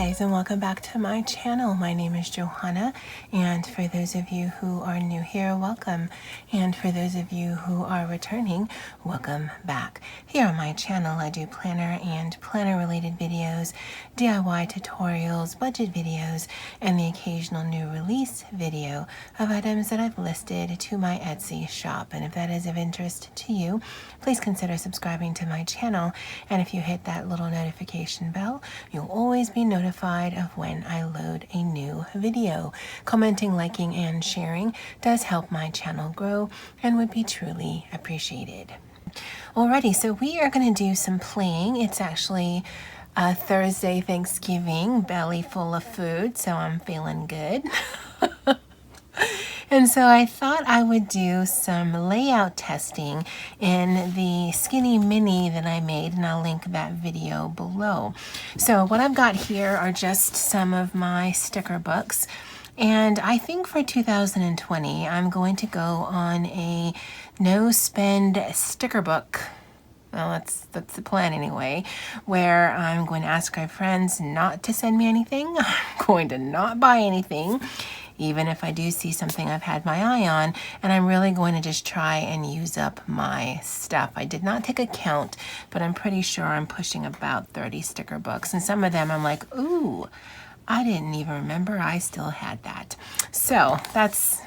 guys, and welcome back to my channel. My name is Johanna, and for those of you who are new here, welcome. And for those of you who are returning, welcome back. Here on my channel, I do planner and planner related videos, DIY tutorials, budget videos, and the occasional new release video of items that I've listed to my Etsy shop. And if that is of interest to you, please consider subscribing to my channel. And if you hit that little notification bell, you'll always be notified of when I load a new video. Commenting, liking, and sharing does help my channel grow and would be truly appreciated. Alrighty, so we are going to do some playing. It's actually Thursday, Thanksgiving, belly full of food, so I'm feeling good. And so I thought I would do some layout testing in the skinny mini that I made, and I'll link that video below. So what I've got here are just some of my sticker books. And I think for 2020, I'm going to go on a no-spend sticker book. Well, that's the plan anyway, where I'm going to ask my friends not to send me anything. I'm going to not buy anything, even if I do see something I've had my eye on, and I'm really going to just try and use up my stuff. I did not take a count, but I'm pretty sure I'm pushing about 30 sticker books, and some of them I'm like, ooh, I didn't even remember I still had that. So that's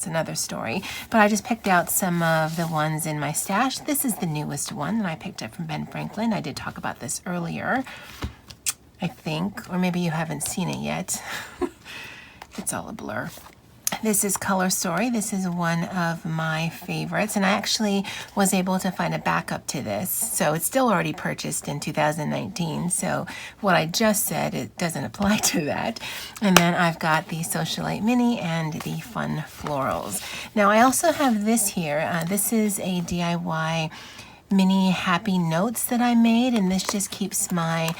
another story, but I just picked out some of the ones in my stash. This is the newest one that I picked up from Ben Franklin. I did talk about this earlier, I think, or maybe you haven't seen it yet. It's all a blur. This is Color Story. This is one of my favorites, and I actually was able to find a backup to this. So it's still already purchased in 2019. So what I just said, it doesn't apply to that. And then I've got the Socialite Mini and the Fun Florals. Now I also have this here. This is a DIY mini happy notes that I made, and this just keeps my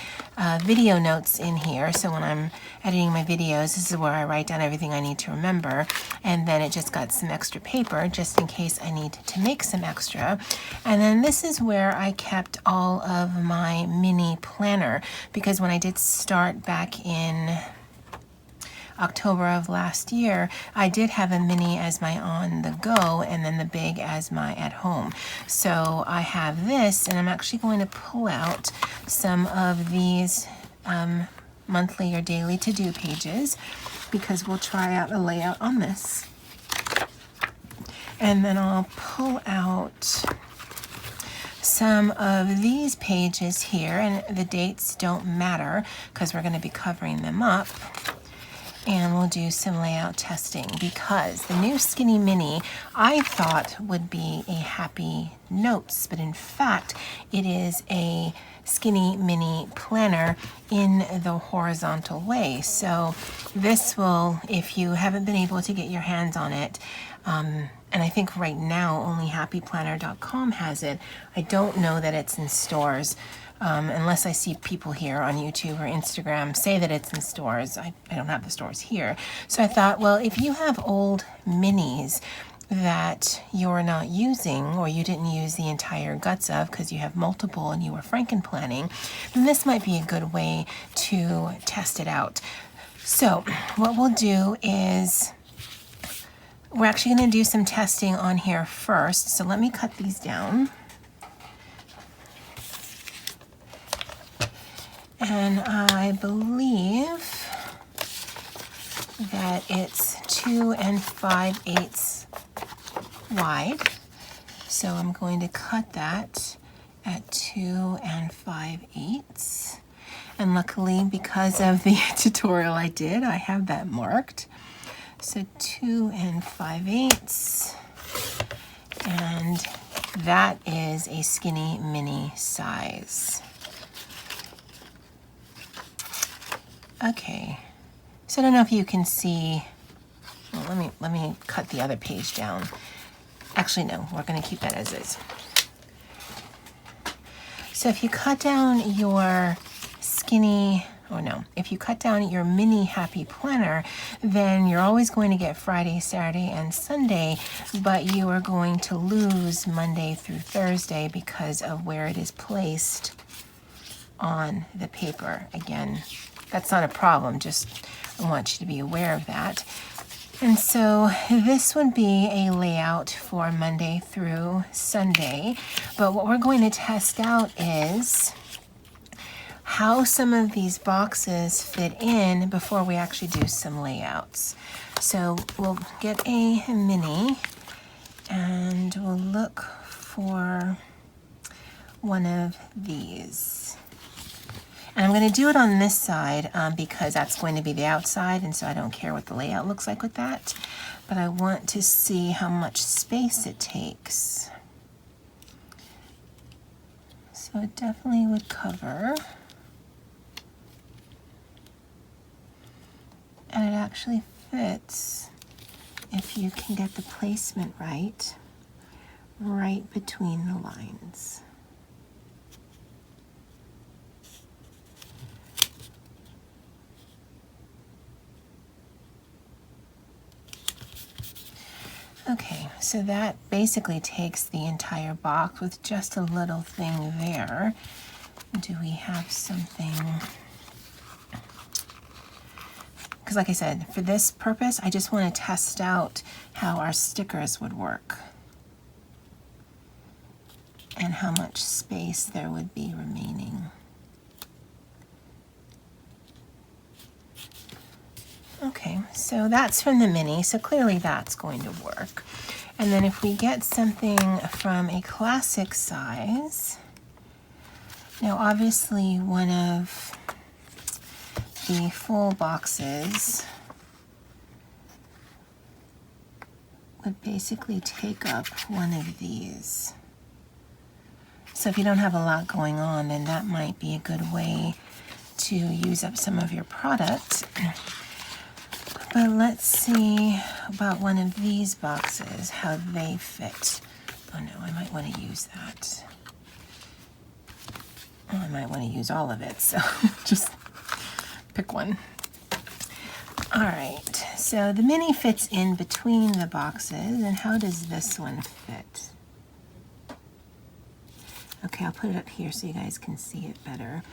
video notes in here. So when I'm editing my videos, this is where I write down everything I need to remember, and then it just got some extra paper just in case I need to make some extra. And then this is where I kept all of my mini planner, because when I did start back in October of last year, I did have a mini as my on the go and then the big as my at home. So I have this, and I'm actually going to pull out some of these monthly or daily to-do pages, because we'll try out a layout on this. And then I'll pull out some of these pages here, and the dates don't matter because we're going to be covering them up. And we'll do some layout testing, because the new Skinny Mini I thought would be a Happy Notes, but in fact it is a Skinny Mini planner in the horizontal way. So this will, if you haven't been able to get your hands on it, and I think right now only happyplanner.com has it. I don't know that it's in stores. Unless I see people here on YouTube or Instagram say that it's in stores. I don't have the stores here. So I thought, well, if you have old minis that you're not using, or you didn't use the entire guts of because you have multiple and you were franken-planning, then this might be a good way to test it out. So what we'll do is, we're actually going to do some testing on here first. So let me cut these down. And I believe that it's 2 5/8 wide. So I'm going to cut that at 2 5/8. And luckily, because of the tutorial I did, I have that marked. So 2 5/8. And that is a Skinny Mini size. Okay, so I don't know if you can see. Well, let me cut the other page down. Actually, no, we're going to keep that as is. So if you cut down your if you cut down your mini Happy Planner, then you're always going to get Friday, Saturday, and Sunday, but you are going to lose Monday through Thursday because of where it is placed on the paper. Again, that's not a problem, just I want you to be aware of that. And so this would be a layout for Monday through Sunday, but what we're going to test out is how some of these boxes fit in before we actually do some layouts. So we'll get a mini and we'll look for one of these. And I'm going to do it on this side because that's going to be the outside, and so I don't care what the layout looks like with that. But I want to see how much space it takes. So it definitely would cover. And it actually fits if you can get the placement right between the lines. Okay, so that basically takes the entire box with just a little thing there. Do we have something? Because like I said, for this purpose, I just want to test out how our stickers would work and how much space there would be remaining. Okay, so that's from the mini, so clearly that's going to work. And then if we get something from a classic size, now obviously one of the full boxes would basically take up one of these. So if you don't have a lot going on, then that might be a good way to use up some of your product. But let's see about one of these boxes, how they fit. Oh no, I might want to use that. Oh, I might want to use all of it, so just pick one. All right, so the mini fits in between the boxes, and how does this one fit? Okay, I'll put it up here so you guys can see it better.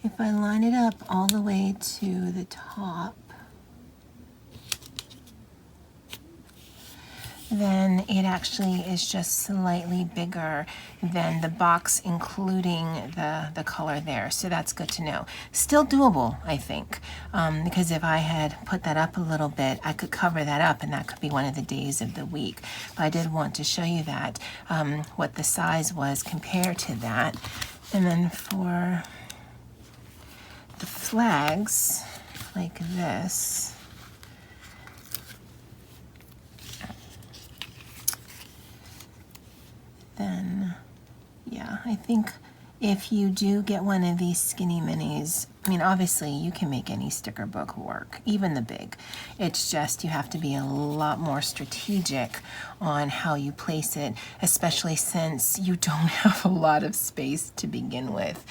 If I line it up all the way to the top, then it actually is just slightly bigger than the box, including the color there. So that's good to know. Still doable, I think, because if I had put that up a little bit, I could cover that up, and that could be one of the days of the week. But I did want to show you that, what the size was compared to that. And then for the flags, like this, then yeah, I think if you do get one of these skinny minis, I mean, obviously you can make any sticker book work, even the big. It's just you have to be a lot more strategic on how you place it, especially since you don't have a lot of space to begin with.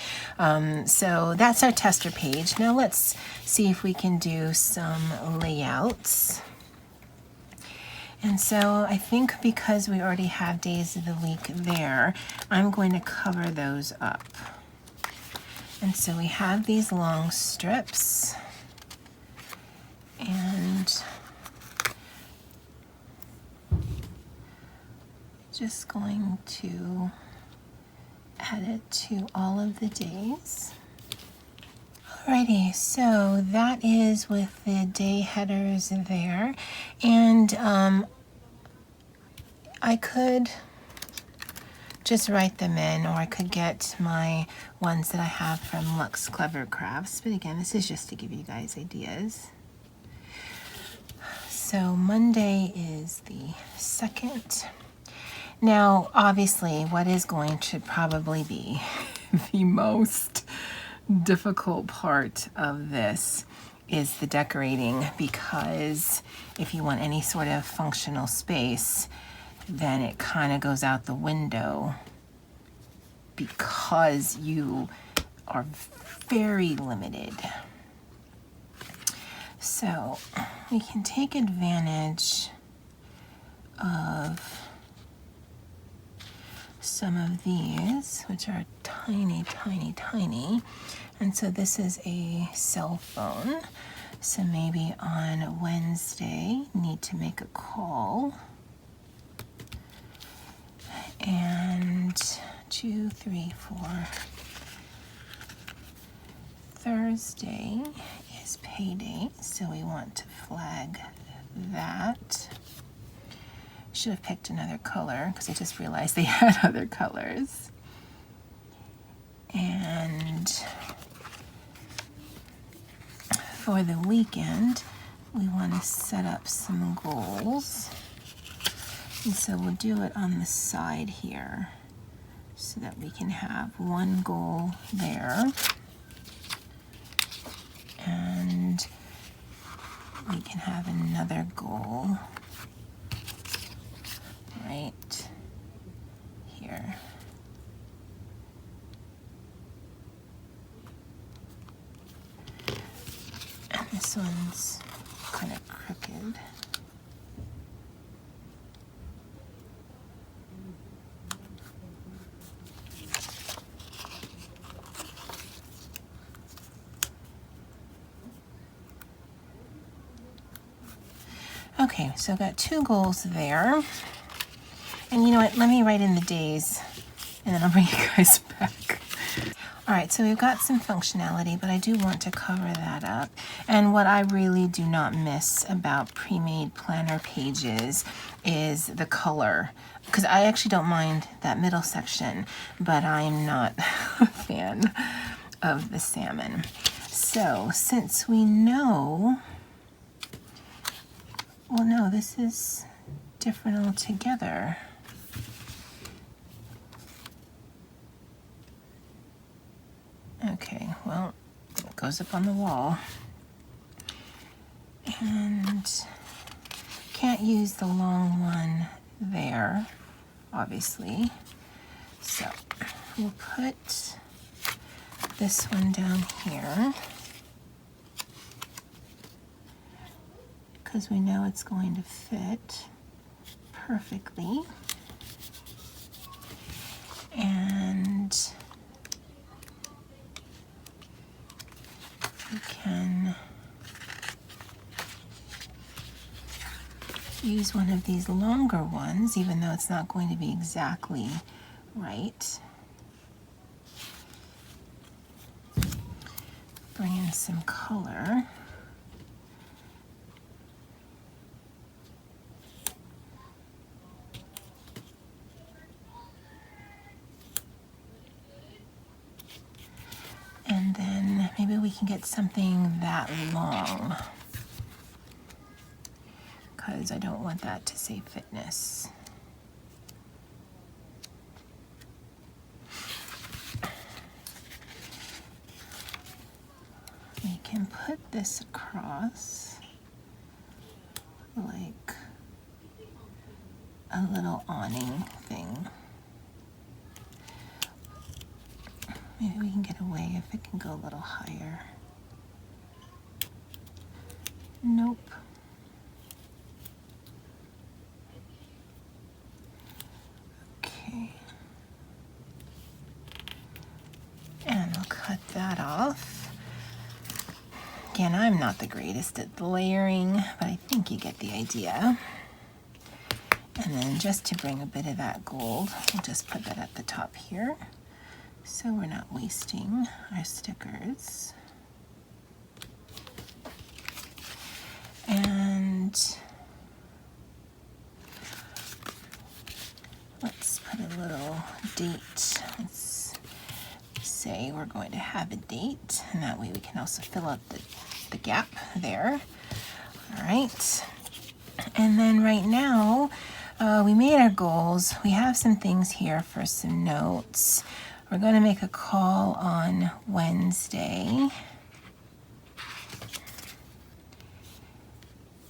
So that's our tester page. Now let's see if we can do some layouts. And so I think because we already have days of the week there, I'm going to cover those up. And so we have these long strips, and just going to add it to all of the days. Alrighty, so that is with the day headers there, and I could just write them in, or I could get my ones that I have from Luxe Clever Crafts, but again, this is just to give you guys ideas. So Monday is the 2nd. Now, obviously, what is going to probably be the most difficult part of this is the decorating, because if you want any sort of functional space, then it kind of goes out the window because you are very limited. So we can take advantage of some of these, which are tiny, tiny, tiny. And so this is a cell phone. So maybe on Wednesday, need to make a call. And 2, 3, 4. Thursday is payday, so we want to flag that. Should have picked another color because I just realized they had other colors. And for the weekend, we want to set up some goals. And so we'll do it on the side here so that we can have one goal there. And we can have another goal right here. And this one's kind of crooked. Okay, so I've got 2 goals there. And you know what, let me write in the days and then I'll bring you guys back. All right, so we've got some functionality, but I do want to cover that up. And what I really do not miss about pre-made planner pages is the color, because I actually don't mind that middle section, but I'm not a fan of the salmon. So since we know, well, no, this is different altogether. Okay, well, it goes up on the wall. And can't use the long one there, obviously. So we'll put this one down here because we know it's going to fit perfectly. And we can use one of these longer ones, even though it's not going to be exactly right. Bring in some color. And then maybe we can get something that long, because I don't want that to say fitness. We can put this across like a little awning thing. Maybe we can get away if it can go a little higher. Nope. Okay. And we'll cut that off. Again, I'm not the greatest at the layering, but I think you get the idea. And then just to bring a bit of that gold, we'll just put that at the top here, so we're not wasting our stickers. And let's put a little date. Let's say we're going to have a date, and that way we can also fill out the gap there. All right. And then right now, we made our goals. We have some things here for some notes. We're going to make a call on Wednesday.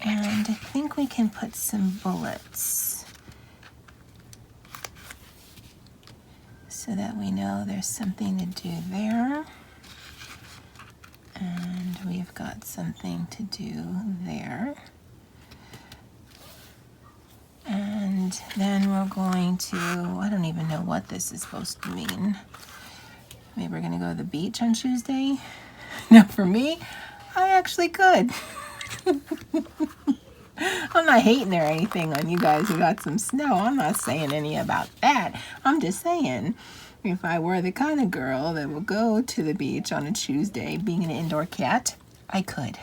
And I think we can put some bullets so that we know there's something to do there. And we've got something to do there. And then we're going to, I don't even know what this is supposed to mean. maybe we're gonna go to the beach on Tuesday. No, for me, I actually could. I'm not hating or anything on you guys who got some snow. I'm not saying any about that. I'm just saying, if I were the kind of girl that will go to the beach on a Tuesday, being an indoor cat, I could.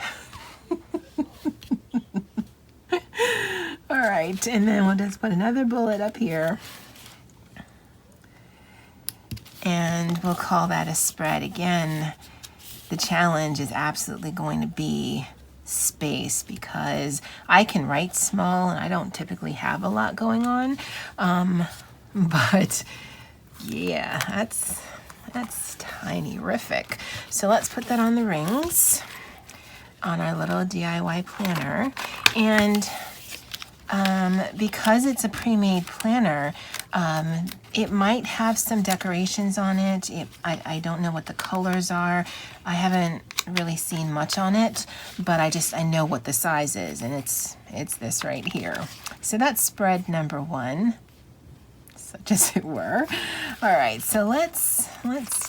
All right, and then we'll just put another bullet up here. And we'll call that a spread. Again, the challenge is absolutely going to be space, because I can write small and I don't typically have a lot going on. But yeah, that's tiny-rific. So let's put that on the rings on our little DIY planner. And because it's a pre-made planner, it might have some decorations on it. I don't know what the colors are. I haven't really seen much on it, but I know what the size is, and it's this right here. So that's spread number 1, such as it were. All right, so let's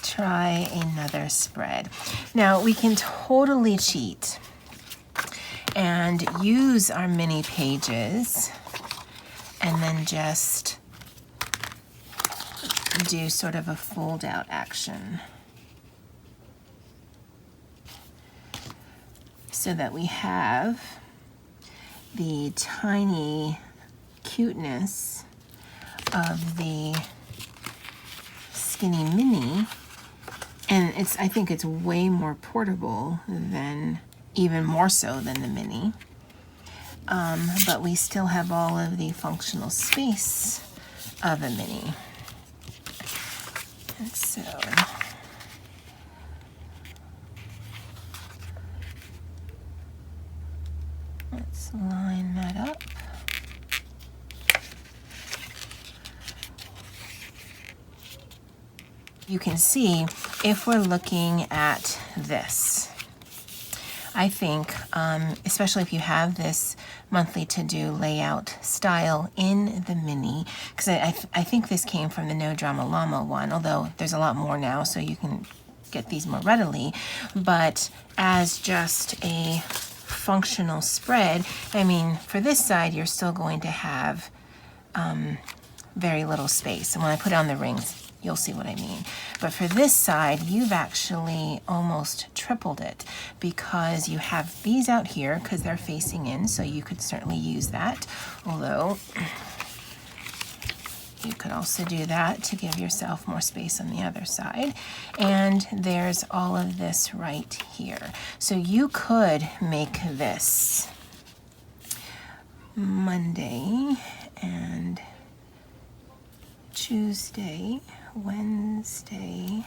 try another spread. Now we can totally cheat and use our mini pages and then just do sort of a fold out action so that we have the tiny cuteness of the skinny mini, and I think it's way more portable than, even more so than the mini, but we still have all of the functional space of a mini. And so let's line that up. You can see, if we're looking at this, I think, especially if you have this monthly to-do layout style in the mini, because I think this came from the No Drama Llama one, although there's a lot more now, so you can get these more readily. But as just a functional spread, I mean, for this side, you're still going to have very little space. And when I put on the rings, you'll see what I mean. But for this side, you've actually almost tripled it, because you have these out here because they're facing in, so you could certainly use that. Although you could also do that to give yourself more space on the other side. And there's all of this right here. So you could make this Monday and Tuesday, Wednesday,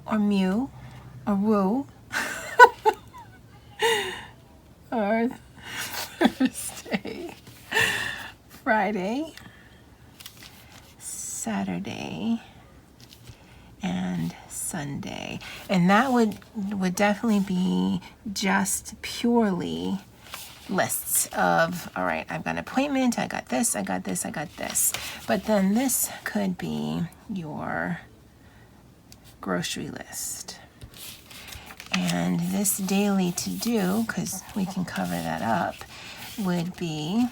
or Mew, or Woo, or Thursday, Friday, Saturday, and Sunday. And that would definitely be just purely lists of, all right, I've got an appointment, I got this, I got this, I got this. But then this could be your grocery list. And this daily to do, because we can cover that up, would be,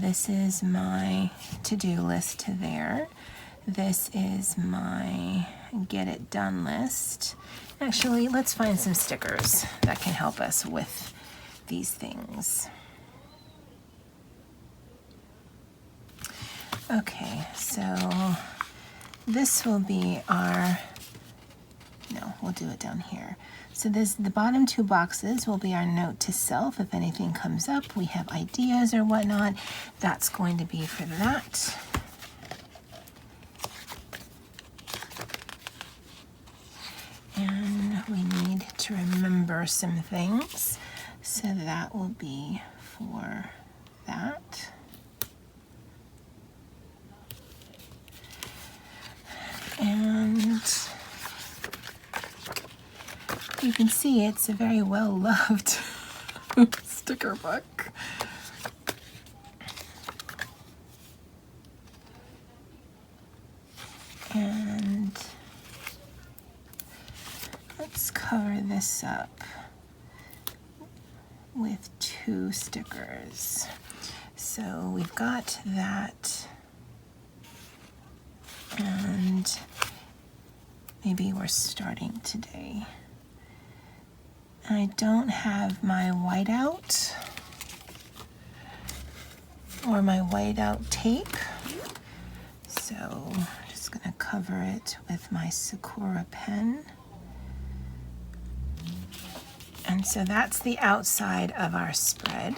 this is my to-do list to there. This is my get it done list. Actually, let's find some stickers that can help us with these things. Okay, so this will be our, no, we'll do it down here. So the bottom 2 boxes will be our note to self. If anything comes up, we have ideas or whatnot, that's going to be for that. And we need to remember some things. So that will be for that. And you can see it's a very well-loved sticker book. And cover this up with 2 stickers. So we've got that, and maybe we're starting today. I don't have my whiteout or my whiteout tape, so I'm just going to cover it with my Sakura pen. And so that's the outside of our spread.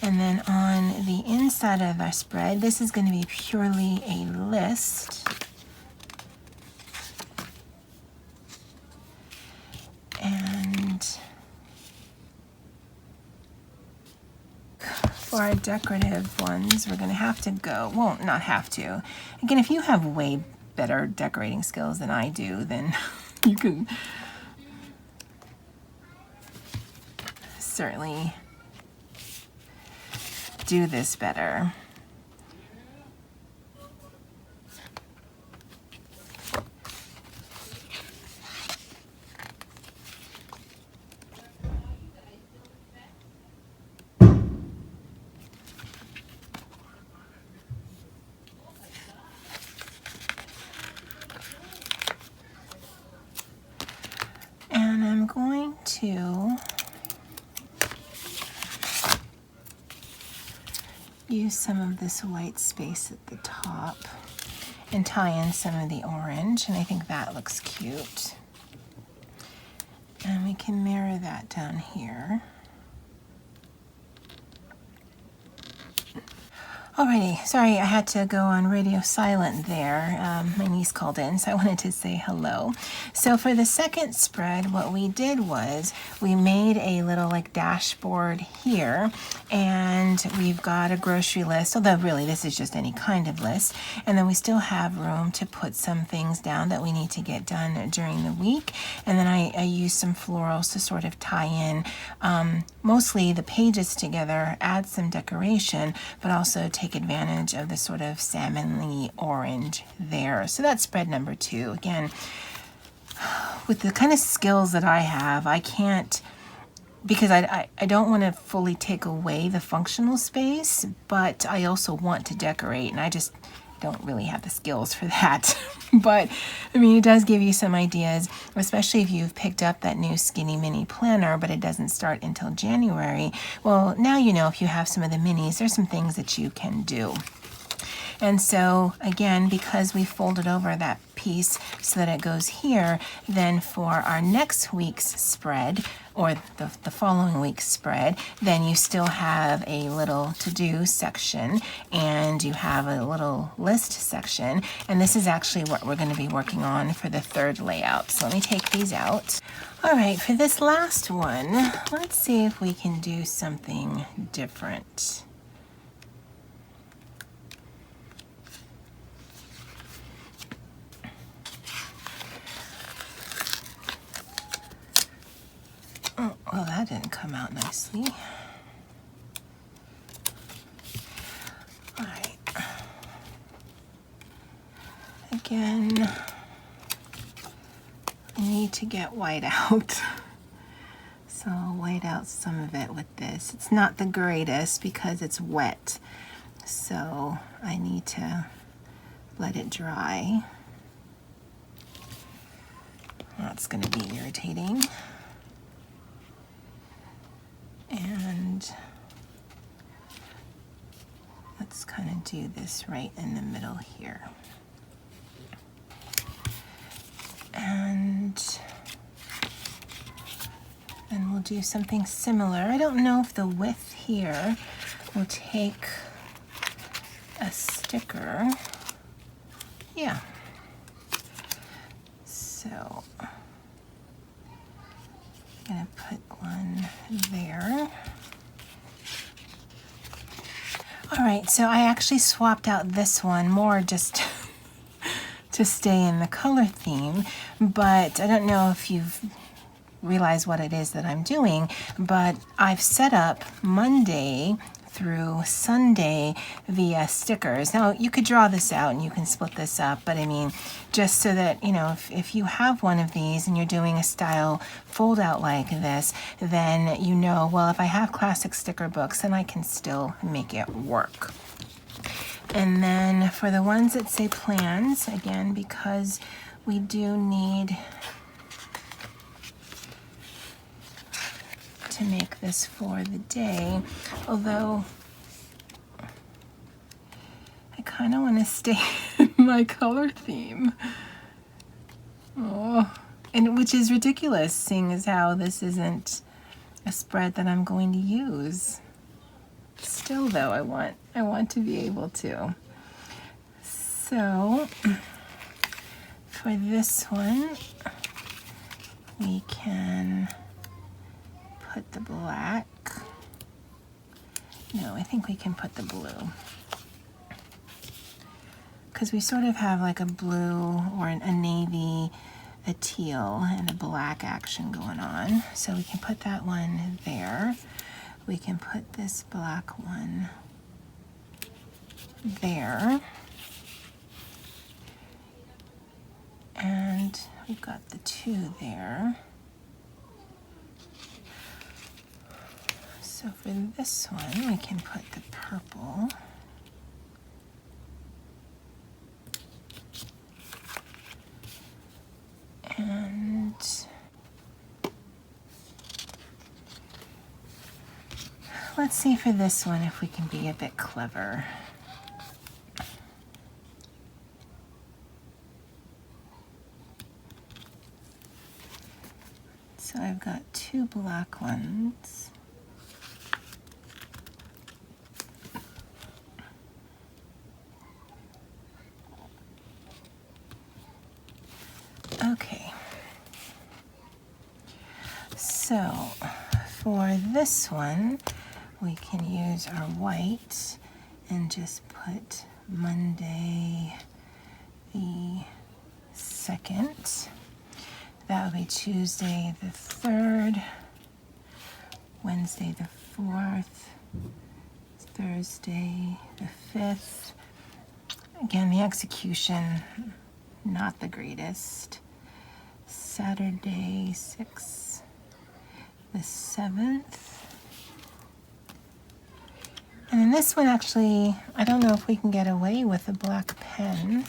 And then on the inside of our spread, this is going to be purely a list. And for our decorative ones, we're going to have to go, well, not have to. Again, if you have way better decorating skills than I do, then you can certainly do this better. And I'm going to use some of this white space at the top and tie in some of the orange, and I think that looks cute. And we can mirror that down here. Alrighty, sorry I had to go on radio silent there. My niece called in, so I wanted to say hello. So for the second spread, what we did was we made a little like dashboard here, and we've got a grocery list, although really this is just any kind of list. And then we still have room to put some things down that we need to get done during the week. And then I used some florals to sort of tie in mostly the pages together, add some decoration, but also take advantage of the sort of salmon-y orange there. So that's spread number 2. Again, with the kind of skills that I have, I can't, because I don't want to fully take away the functional space, but I also want to decorate, and I just don't really have the skills for that. But I mean, it does give you some ideas, especially if you've picked up that new Skinny Mini planner, but it doesn't start until January. Well, now you know, if you have some of the minis, there's some things that you can do. And so again, because we folded over that piece so that it goes here, then for our next week's spread, or the following week's spread, then you still have a little to-do section, and you have a little list section, and this is actually what we're going to be working on for the third layout. So let me take these out. All right, for this last one, let's see if we can do something different. Oh, well, that didn't come out nicely. All right. Again, I need to get white out. So I'll white out some of it with this. It's not the greatest because it's wet. So I need to let it dry. That's going to be irritating. And let's kind of do this right in the middle here. And then we'll do something similar. I don't know if the width here will take a sticker. Yeah. So I'm gonna put one there. All right, so I actually swapped out this one more just to stay in the color theme, but I don't know if you've realized what it is that I'm doing, but I've set up Monday through Sunday via stickers. Now you could draw this out and you can split this up, but I mean, just so that, you know, if you have one of these and you're doing a style fold out like this, then you know, well, if I have classic sticker books, then I can still make it work. And then for the ones that say plans, again, because we do need to make this for the day, although I kind of want to stay in my color theme. Oh, and which is ridiculous, seeing as how this isn't a spread that I'm going to use. Still though, I want to be able to. So for this one, we can put the black. No, I think we can put the blue, because we sort of have like a blue or a navy, a teal, and a black action going on. So we can put that one there. We can put this black one there. And we've got the two there. So for this one, we can put the purple. And let's see for this one if we can be a bit clever. So I've got two black ones. Okay. So for this one, we can use our white and just put Monday the 2nd. That would be Tuesday the 3rd, Wednesday the 4th, Thursday the 5th. Again, the execution, not the greatest. Saturday 6th, the 7th. And then this one actually, I don't know if we can get away with a black pen,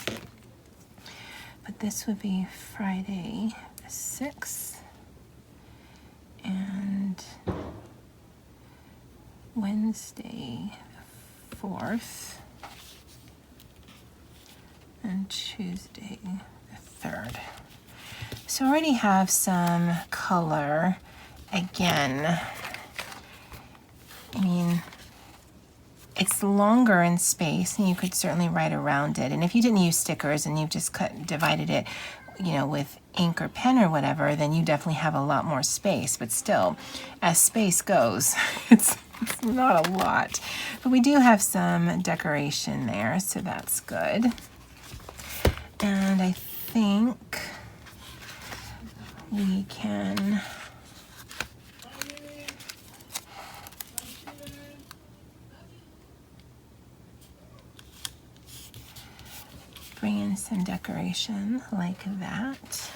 but this would be Friday the 6th and Wednesday the 4th and Tuesday the 3rd. So I already have some color. Again, I mean, it's longer in space and you could certainly write around it. And if you didn't use stickers and you've just divided it, you know, with ink or pen or whatever, then you definitely have a lot more space. But still, as space goes, it's not a lot. But we do have some decoration there, so that's good. And I think we can bring in some decoration like that.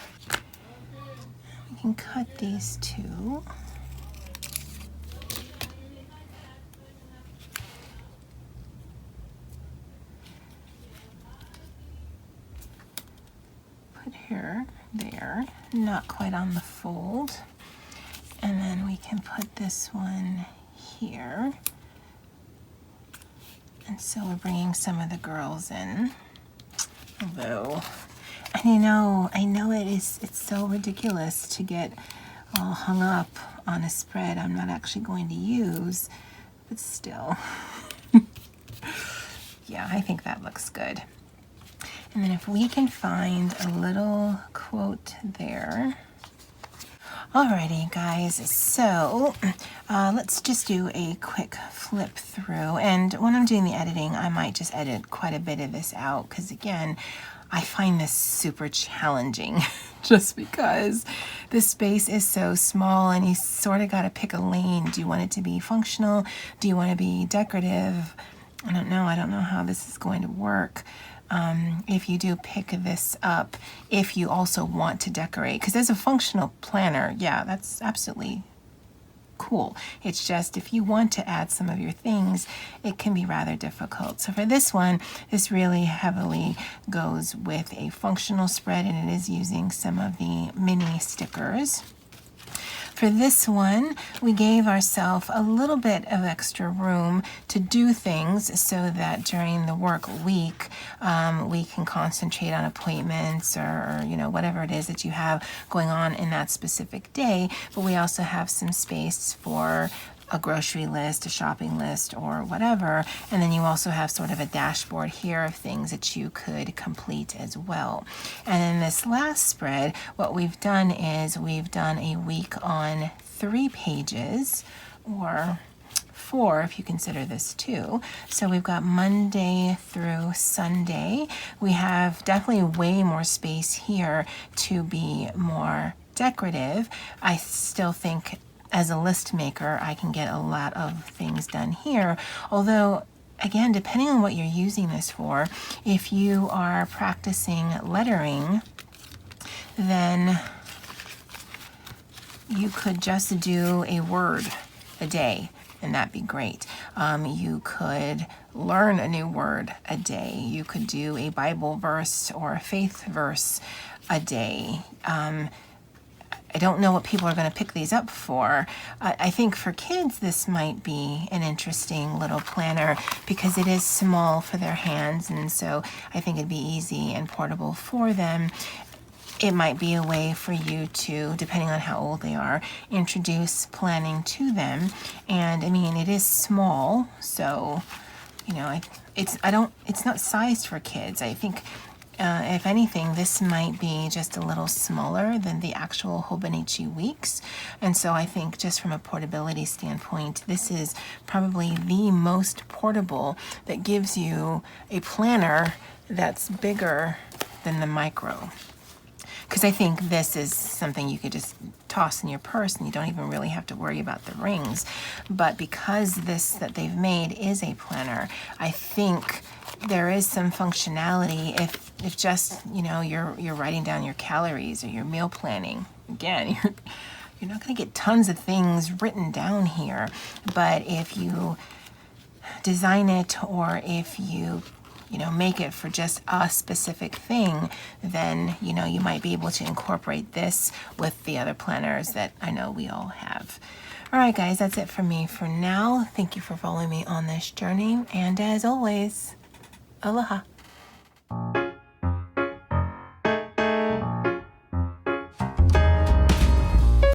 We can cut these two. Put her there, not quite on the fold. And then we can put this one here. And so we're bringing some of the girls in. Although, and I know it's so ridiculous to get all hung up on a spread I'm not actually going to use, but still. Yeah, I think that looks good. And then if we can find a little quote there. Alrighty guys, so let's just do a quick flip through, and when I'm doing the editing I might just edit quite a bit of this out because again I find this super challenging just because the space is so small and you sort of got to pick a lane. Do you want it to be functional? Do you want to be decorative? I don't know how this is going to work. If you do pick this up, if you also want to decorate, because as a functional planner, yeah, that's absolutely cool. It's just if you want to add some of your things, it can be rather difficult. So for this one, this really heavily goes with a functional spread, and it is using some of the mini stickers. For this one, we gave ourselves a little bit of extra room to do things so that during the work week, we can concentrate on appointments or whatever it is that you have going on in that specific day. But we also have some space for a grocery list, a shopping list, or whatever. And then you also have sort of a dashboard here of things that you could complete as well. And in this last spread, what we've done is we've done a week on 3 pages, or 4 if you consider this 2. So we've got Monday through Sunday. We have definitely way more space here to be more decorative. I still think as a list maker, I can get a lot of things done here. Although, again, depending on what you're using this for, if you are practicing lettering, then you could just do a word a day, and that'd be great. You could learn a new word a day. You could do a Bible verse or a faith verse a day. I don't know what people are going to pick these up for. I think for kids this might be an interesting little planner because it is small for their hands, and so I think it'd be easy and portable for them. It might be a way for you to, depending on how old they are, introduce planning to them. And I mean, it is small, so it's not sized for kids. I think if anything, this might be just a little smaller than the actual Happynichi weeks. And so I think just from a portability standpoint, this is probably the most portable that gives you a planner that's bigger than the micro. Because I think this is something you could just toss in your purse and you don't even really have to worry about the rings. But because this that they've made is a planner, I think there is some functionality if just, you're writing down your calories or your meal planning. Again, you're not going to get tons of things written down here. But if you design it, or if you make it for just a specific thing, then, you might be able to incorporate this with the other planners that I know we all have. All right, guys, that's it for me for now. Thank you for following me on this journey. And as always, aloha.